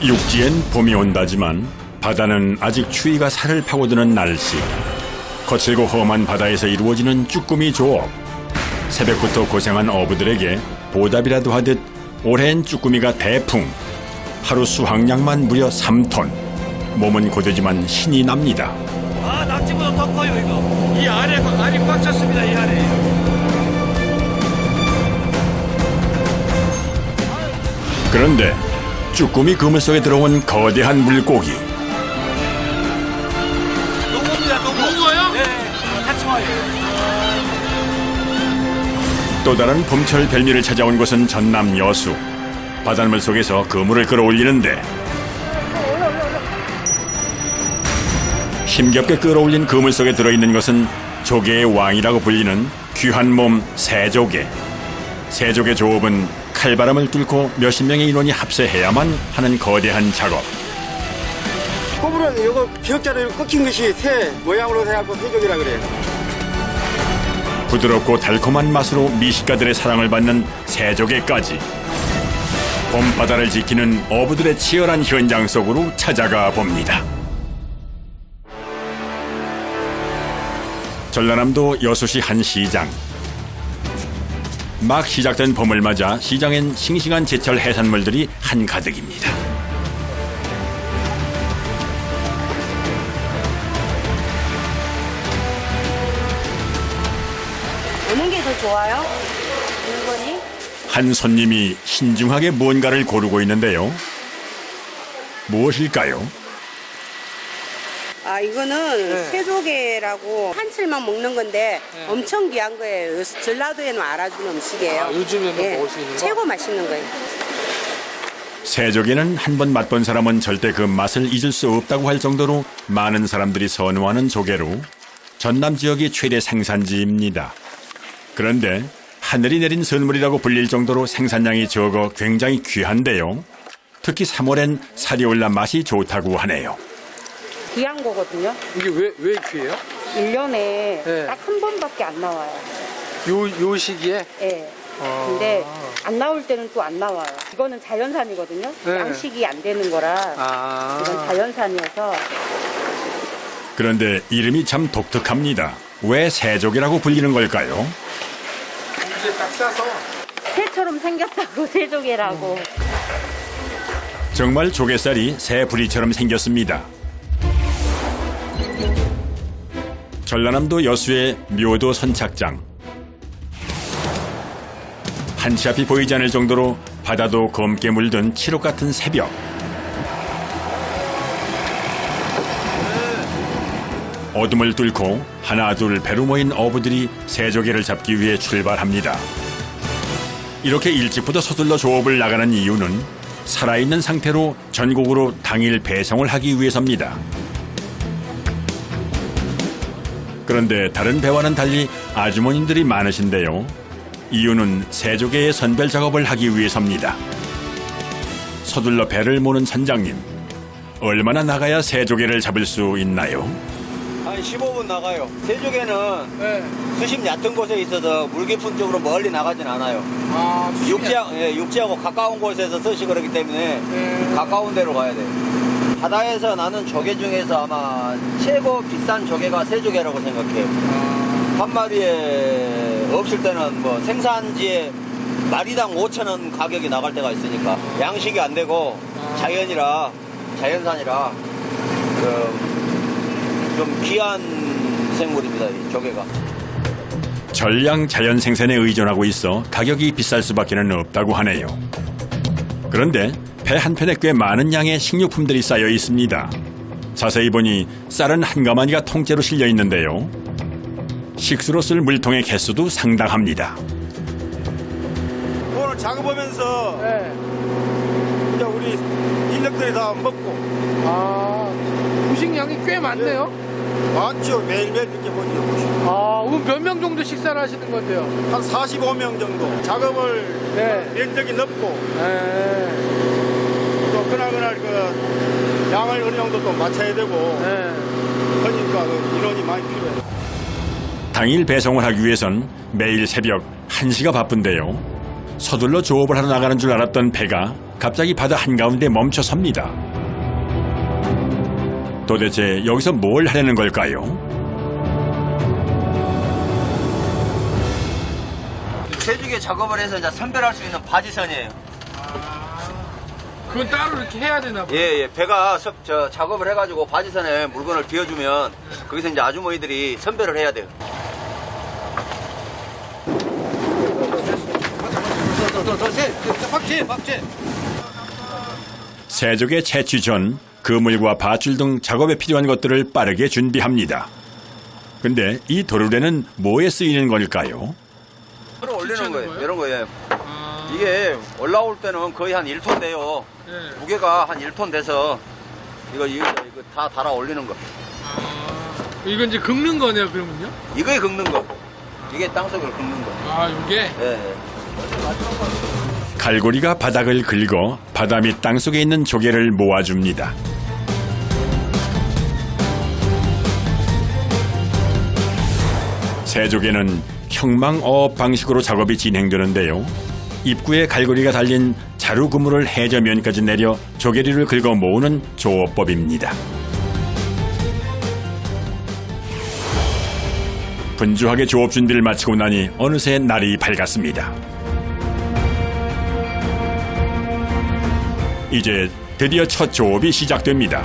육지엔 봄이 온다지만 바다는 아직 추위가 살을 파고드는 날씨. 거칠고 험한 바다에서 이루어지는 쭈꾸미 조업. 새벽부터 고생한 어부들에게 보답이라도 하듯 올해엔 쭈꾸미가 대풍. 하루 수확량만 무려 3톤. 몸은 고되지만 신이 납니다. 아, 낙지보다 더 커요, 이거. 이 알이 꽉 찼습니다, 이 알이. 그런데 쭈꾸미 그물 속에 들어온 거대한 물고기. 농어입니다, 농어. 농어요? 네, 같이 와요. 또 다른 봄철 별미를 찾아온 곳은 전남 여수. 바닷물 속에서 그물을 끌어올리는데 힘겹게 끌어올린 그물 속에 들어있는 것은 조개의 왕이라고 불리는 귀한 몸 새조개. 새조개 조업은 칼바람을 뚫고 몇십 명의 인원이 합세해야만 하는 거대한 작업. 꼬부는 이거 기억자로 꺾인 것이 새 모양으로 해갖고 새조개라 그래요. 부드럽고 달콤한 맛으로 미식가들의 사랑을 받는 새조개까지. 봄바다를 지키는 어부들의 치열한 현장 속으로 찾아가 봅니다. 전라남도 여수시 한 시장. 막 시작된 봄을 맞아 시장엔 싱싱한 제철 해산물들이 한가득입니다. 어느 게 더 좋아요? 물건이? 한 손님이 신중하게 무언가를 고르고 있는데요. 무엇일까요? 아, 이거는 새조개라고 한철만 먹는 건데 엄청 귀한 거예요. 전라도에는 알아주는 음식이에요. 아, 요즘에는 먹을 수 있는 거? 최고 맛있는 거예요. 새조개는 한 번 맛본 사람은 절대 그 맛을 잊을 수 없다고 할 정도로 많은 사람들이 선호하는 조개로 전남 지역이 최대 생산지입니다. 그런데 하늘이 내린 선물이라고 불릴 정도로 생산량이 적어 굉장히 귀한데요. 특히 3월엔 살이 올라 맛이 좋다고 하네요. 귀한 거거든요. 이게 왜 귀해요? 1년에 네. 딱 한 번밖에 안 나와요. 요 시기에? 예. 근데 안 나올 때는 또 안 나와요. 이거는 자연산이거든요. 네. 양식이 안 되는 거라 이건 자연산이어서. 그런데 이름이 참 독특합니다. 왜 새조개라고 불리는 걸까요? 이제 딱 싸서 새처럼 생겼다고 새조개라고. 정말 조개살이 새 부리처럼 생겼습니다. 전라남도 여수의 묘도 선착장. 한치 앞이 보이지 않을 정도로 바다도 검게 물든 칠흑 같은 새벽. 어둠을 뚫고 하나 둘 배로 모인 어부들이 새조개를 잡기 위해 출발합니다. 이렇게 일찍부터 서둘러 조업을 나가는 이유는 살아있는 상태로 전국으로 당일 배송을 하기 위해서입니다. 그런데 다른 배와는 달리 아주머님들이 많으신데요. 이유는 새조개의 선별 작업을 하기 위해서입니다. 서둘러 배를 모는 선장님. 얼마나 나가야 새조개를 잡을 수 있나요? 한 15분 나가요. 새조개는 네. 수심 얕은 곳에 있어서 물 깊은 쪽으로 멀리 나가진 않아요. 육지하고 가까운 곳에서 서식을 하기 때문에 가까운 데로 가야 돼요. 바다에서 나는 조개 중에서 아마 최고 비싼 조개가 새조개라고 생각해요. 한 마리에 없을 때는 뭐 생산지에 마리당 5,000원 가격이 나갈 때가 있으니까 양식이 안 되고 자연산이라 좀 귀한 생물입니다, 이 조개가. 전량 자연 생산에 의존하고 있어 가격이 비쌀 수밖에는 없다고 하네요. 그런데 배 한편에 꽤 많은 양의 식료품들이 쌓여 있습니다. 자세히 보니 쌀은 한 가마니가 통째로 실려 있는데요. 식수로 쓸 물통의 개수도 상당합니다. 오늘 작업하면서 이제 우리 인력들이 다 먹고. 음식량이 꽤 많네요. 많죠. 매일매일 이렇게 보죠. 그럼 몇 명 정도 식사를 하시는 건데요? 한 45명 정도. 작업을 면적이 넓고 또 그날 그 양을 어느 정도 또 맞춰야 되고 그러니까 인원이 많이 필요해요. 당일 배송을 하기 위해선 매일 새벽 1시가 바쁜데요. 서둘러 조업을 하러 나가는 줄 알았던 배가 갑자기 바다 한가운데 멈춰 섭니다. 도대체 여기서 뭘 하려는 걸까요? 세주기 작업을 해서 이제 선별할 수 있는 바지선이에요. 그건 따로 이렇게 해야 되나 봐요. 예. 배가 작업을 해가지고 바지선에 물건을 비워주면 거기서 이제 아주머니들이 선별을 해야 돼요. 세족의 채취 전 그물과 밧줄 등 작업에 필요한 것들을 빠르게 준비합니다. 근데 이 도르래는 뭐에 쓰이는 걸까요? 이걸 올리는 거예요. 이런 거예요. 이게 올라올 때는 거의 한 1톤 돼요. 무게가 한 1톤 돼서 이거 다 달아 올리는 거. 이건 이제 긁는 거네요, 그러면요? 이거에 긁는 거. 이게 땅속을 긁는 거. 아, 이게? 예. 갈고리가 바닥을 긁어 바다 밑 땅속에 있는 조개를 모아줍니다. 새조개는 형망어업 방식으로 작업이 진행되는데요. 입구에 갈고리가 달린 자루 그물을 해저면까지 내려 조개류를 긁어 모으는 조업법입니다. 분주하게 조업 준비를 마치고 나니 어느새 날이 밝았습니다. 이제 드디어 첫 조업이 시작됩니다.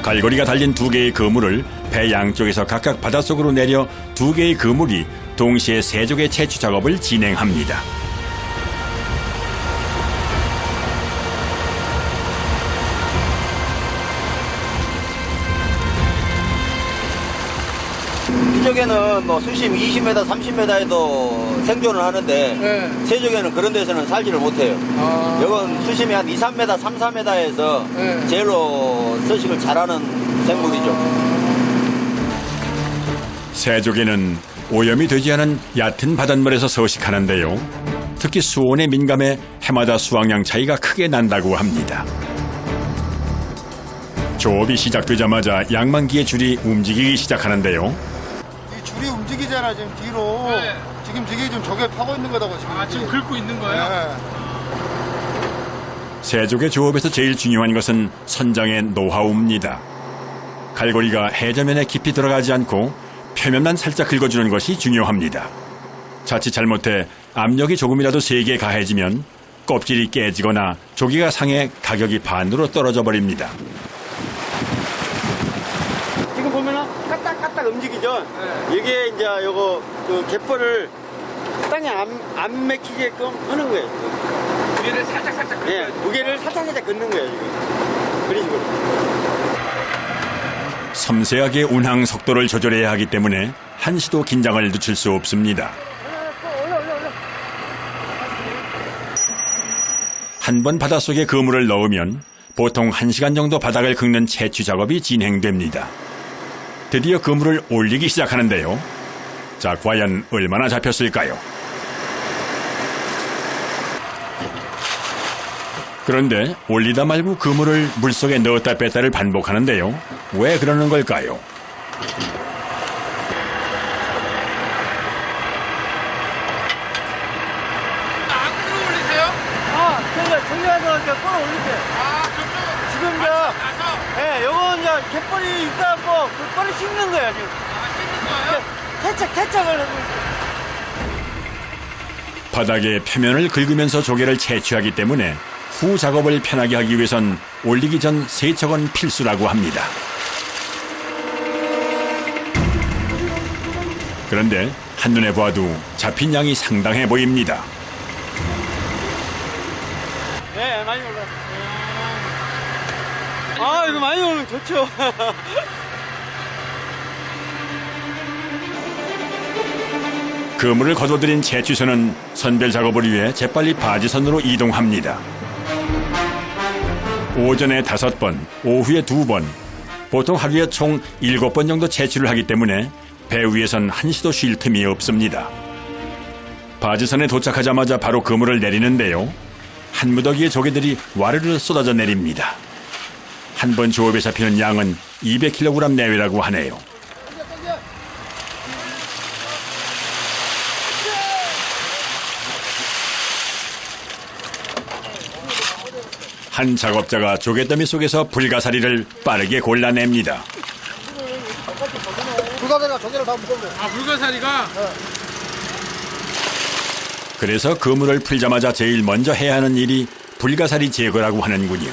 갈고리가 달린 2개의 그물을 배 양쪽에서 각각 바닷속으로 내려 2개의 그물이 동시에 세족의 채취 작업을 진행합니다. 이쪽에는 뭐 수심 20m, 30m에도 생존을 하는데 세조개는 그런 데서는 살지를 못해요. 이건 수심이 한 2, 3m, 3, 4m에서 제일로 서식을 잘하는 생물이죠. 새조개는 오염이 되지 않은 얕은 바닷물에서 서식하는데요. 특히 수온에 민감해 해마다 수확량 차이가 크게 난다고 합니다. 조업이 시작되자마자 양만기의 줄이 움직이기 시작하는데요. 이 줄이 움직이잖아 지금 뒤로. 지금 저게 지금 조개 파고 있는 거다고 지금. 지금 긁고 있는 거예요? 네. 새조개 조업에서 제일 중요한 것은 선장의 노하우입니다. 갈고리가 해저면에 깊이 들어가지 않고 표면만 살짝 긁어주는 것이 중요합니다. 자칫 잘못해 압력이 조금이라도 세게 가해지면 껍질이 깨지거나 조개가 상해 가격이 반으로 떨어져 버립니다. 지금 보면은 까딱까딱 움직이죠. 이게 이제 요거 그 갯벌을 땅에 안 맥히게끔 하는 거예요. 무게를 살짝 예, 무게를 살짝 긋는 거예요 지금. 그런 식으로. 섬세하게 운항 속도를 조절해야 하기 때문에 한시도 긴장을 늦출 수 없습니다. 한 번 바닷속에 그물을 넣으면 보통 1시간 정도 바닥을 긁는 채취 작업이 진행됩니다. 드디어 그물을 올리기 시작하는데요. 자, 과연 얼마나 잡혔을까요? 그런데 올리다 말고 그물을 물속에 넣었다 뺐다를 반복하는데요. 왜 그러는 걸까요? 안 끌어올리세요? 그러니까 정리해서 이렇게 끌어 올릴게. 그러면 지금 이제, 나서 예, 요거 이제 갯벌이 있어갖고 그 뻘을 씹는 거예요 지금. 씻는 거예요? 태착을 하고 있어요. 바닥의 표면을 긁으면서 조개를 채취하기 때문에 후 작업을 편하게 하기 위해선 올리기 전 세척은 필수라고 합니다. 그런데 한눈에 봐도 잡힌 양이 상당해 보입니다. 네, 많이 올라요. 아, 이거 많이 오면 좋죠. 그물을 거둬들인 채취선은 선별 작업을 위해 재빨리 바지선으로 이동합니다. 오전에 5번, 오후에 2번, 보통 하루에 총 7번 정도 채취를 하기 때문에 배 위에선 한시도 쉴 틈이 없습니다. 바지선에 도착하자마자 바로 그물을 내리는데요. 한 무더기의 조개들이 와르르 쏟아져 내립니다. 한 번 조업에 잡히는 양은 200kg 내외라고 하네요. 한 작업자가 조개더미 속에서 불가사리를 빠르게 골라냅니다. 불가사리가 조개를 다 묶어버려. 아, 불가사리가? 그래서 그물을 풀자마자 제일 먼저 해야 하는 일이 불가사리 제거라고 하는군요.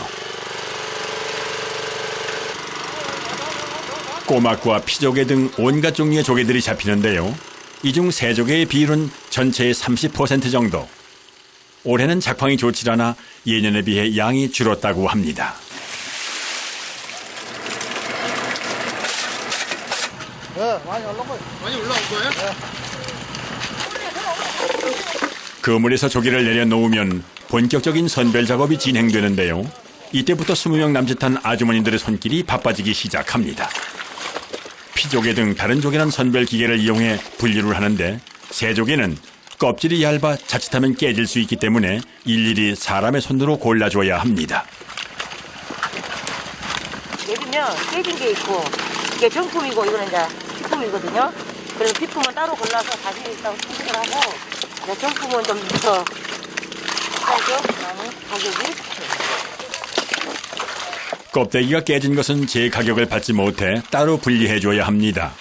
꼬막과 피조개 등 온갖 종류의 조개들이 잡히는데요. 이 중 새조개의 비율은 전체의 30% 정도. 올해는 작황이 좋지 않아 예년에 비해 양이 줄었다고 합니다. 네, 많이 올라온 거예요. 많이 올라온 거예요? 그물에서 조개를 내려놓으면 본격적인 선별 작업이 진행되는데요. 이때부터 20명 남짓한 아주머니들의 손길이 바빠지기 시작합니다. 피조개 등 다른 조개는 선별 기계를 이용해 분류를 하는데 새조개는 껍질이 얇아 자칫하면 깨질 수 있기 때문에 일일이 사람의 손으로 골라줘야 합니다. 내리면 깨진 게 있고 이게 정품이고 이거는 이제 피품이거든요. 그래서 피품은 따로 골라서 다시 일단 손질을 하고 이제 정품은 좀 더 싸죠. 그다음에 가격이 껍데기가 깨진 것은 제 가격을 받지 못해 따로 분리해줘야 합니다.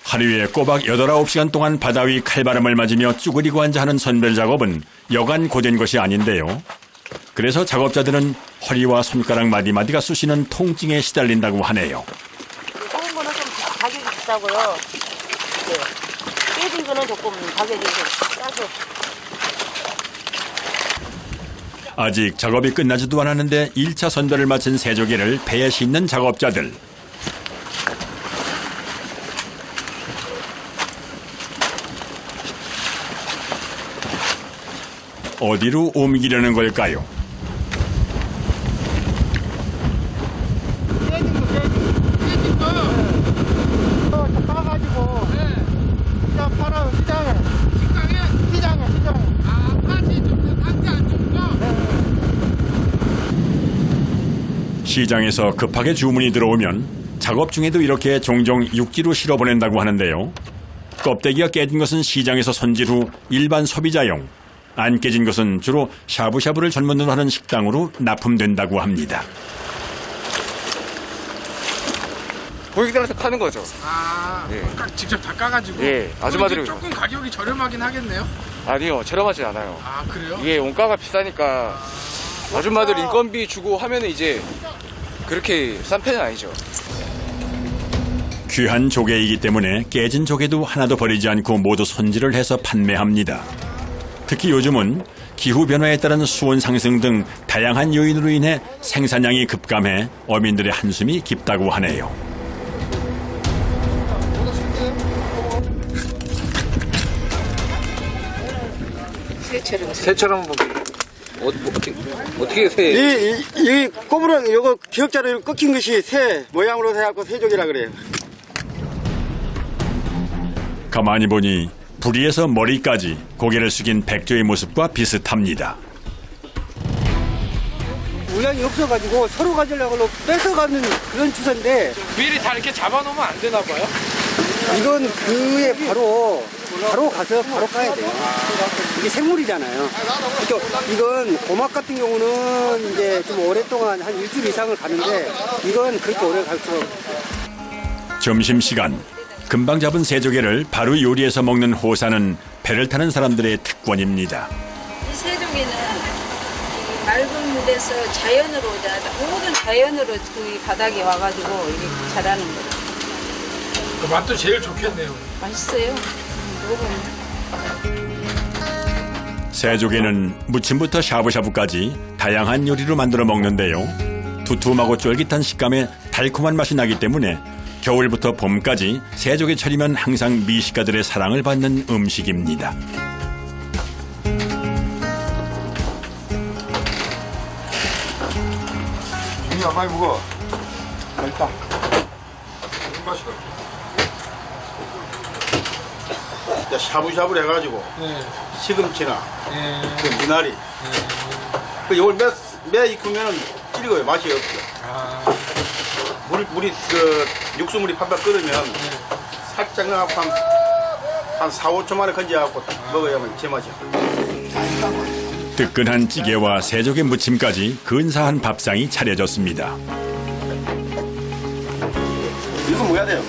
하루에 꼬박 8, 9시간 동안 바다 위 칼바람을 맞으며 쭈그리고 앉아 하는 선별 작업은 여간 고된 것이 아닌데요. 그래서 작업자들은 허리와 손가락 마디마디가 쑤시는 통증에 시달린다고 하네요. 좋은 거는 좀 가격이 비싸고요. 네. 깨진 거는 조금 가격이 좀 싸죠. 아직 작업이 끝나지도 않았는데 1차 선별을 마친 새조개를 배에 싣는 작업자들. 어디로 옮기려는 걸까요? 깨진 거? 따가지고 그냥 팔아요. 시장에. 식당에? 시장에. 아, 파지 좀, 파지 안 좋은 거? 시장에서 급하게 주문이 들어오면 작업 중에도 이렇게 종종 육지로 실어보낸다고 하는데요. 껍데기가 깨진 것은 시장에서 손질 후 일반 소비자용, 안 깨진 것은 주로 샤브샤브를 전문으로 하는 식당으로 납품된다고 합니다. 고객들한테 파는 거죠. 아, 예. 직접 다 까가지고? 예, 아줌마들이 그럼 이제 조금 가격이 저렴하긴 하겠네요? 아니요, 저렴하지 않아요. 아, 그래요? 이게 원가가 비싸니까 아줌마들 인건비 주고 하면 이제 그렇게 싼 편은 아니죠. 귀한 조개이기 때문에 깨진 조개도 하나도 버리지 않고 모두 손질을 해서 판매합니다. 특히 요즘은 기후변화에 따른 수온 상승 등 다양한 요인으로 인해 생산량이 급감해 어민들의 한숨이 깊다고 하네요. 새처럼 어떻게 새? 이 꼬부랑 요거 기역자로 꺾인 것이 새 모양으로 해갖고 새조개라 그래요. 가만히 보니 부리에서 머리까지 고개를 숙인 백조의 모습과 비슷합니다. 모양이 없어가지고 서로 가지려고 뺏어가는 그런 추세인데 미리 다 이렇게 잡아놓으면 안 되나 봐요? 이건 그에 바로 가서 바로 까야 돼요. 이게 생물이잖아요. 그러니까 이건 고막 같은 경우는 이제 좀 오랫동안 한 일주일 이상을 가는데 이건 그렇게 오래 갈 수가 없어요. 점심시간 금방 잡은 새조개를 바로 요리해서 먹는 호사는 배를 타는 사람들의 특권입니다. 이 새조개는 이 맑은 물에서 자연으로 모든 자연으로 그 바닥에 와가지고 이렇게 자라는 거예요. 그 맛도 제일 좋겠네요. 맛있어요. 먹으면. 새조개는 무침부터 샤브샤브까지 다양한 요리로 만들어 먹는데요. 두툼하고 쫄깃한 식감에 달콤한 맛이 나기 때문에 겨울부터 봄까지 새조개철이면 항상 미식가들의 사랑을 받는 음식입니다. 야, 많이 먹어. 맛있다. 맛있다. 샤브샤브를 해가지고 시금치나 그 미나리 그 요걸 매 익으면 찌리고요. 맛이 없어. 물이 그 육수물이 팔팔 끓으면 살짝 넣어갖고 한 4, 5초 만에 건져갖고 먹어야만 제맛이야. 뜨끈한 찌개와 새조개 무침까지 근사한 밥상이 차려졌습니다. 이거 뭐야 돼요?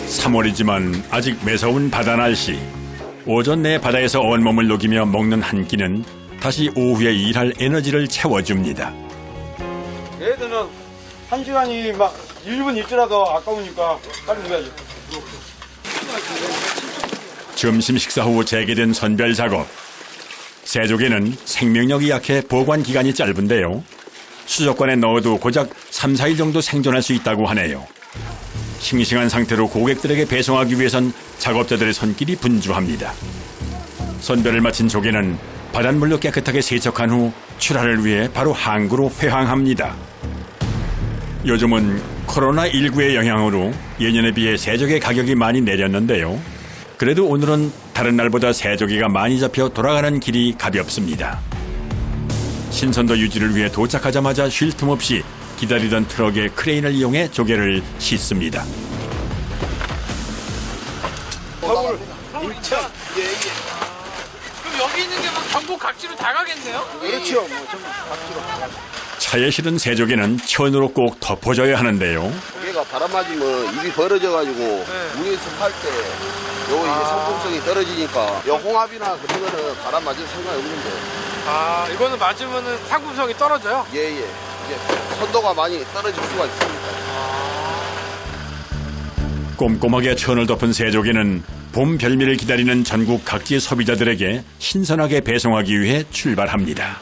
3월이지만 아직 매서운 바다 날씨. 오전 내 바다에서 온몸을 녹이며 먹는 한 끼는 다시 오후에 일할 에너지를 채워줍니다. 얘들은 1시간이 막 1분 있더라도 아까우니까 빨리 먹어야지. 점심 식사 후 재개된 선별 작업. 새조개는 생명력이 약해 보관 기간이 짧은데요. 수족관에 넣어도 고작 3, 4일 정도 생존할 수 있다고 하네요. 싱싱한 상태로 고객들에게 배송하기 위해선 작업자들의 손길이 분주합니다. 선별을 마친 조개는 바닷물로 깨끗하게 세척한 후 출하를 위해 바로 항구로 회항합니다. 요즘은 코로나19의 영향으로 예년에 비해 새조개 가격이 많이 내렸는데요. 그래도 오늘은 다른 날보다 새조개가 많이 잡혀 돌아가는 길이 가볍습니다. 신선도 유지를 위해 도착하자마자 쉴 틈 없이 기다리던 트럭의 크레인을 이용해 조개를 씻습니다. 그럼 여기 있는 게 막 전국 각지로 다 가겠네요? 그렇죠. 차에 실은 새조개는 천으로 꼭 덮어줘야 하는데요. 얘가 바람 맞으면 입이 벌어져가지고 물에서 팔 때 요 이제 성품성이 떨어지니까 요 홍합이나 그런 거는 바람 맞을 상관이 없는데. 아, 이거는 맞으면은 상품성이 떨어져요? 예예. 이제 선도가 많이 떨어질 수가 있습니다. 꼼꼼하게 천을 덮은 새조개는 봄 별미를 기다리는 전국 각지의 소비자들에게 신선하게 배송하기 위해 출발합니다.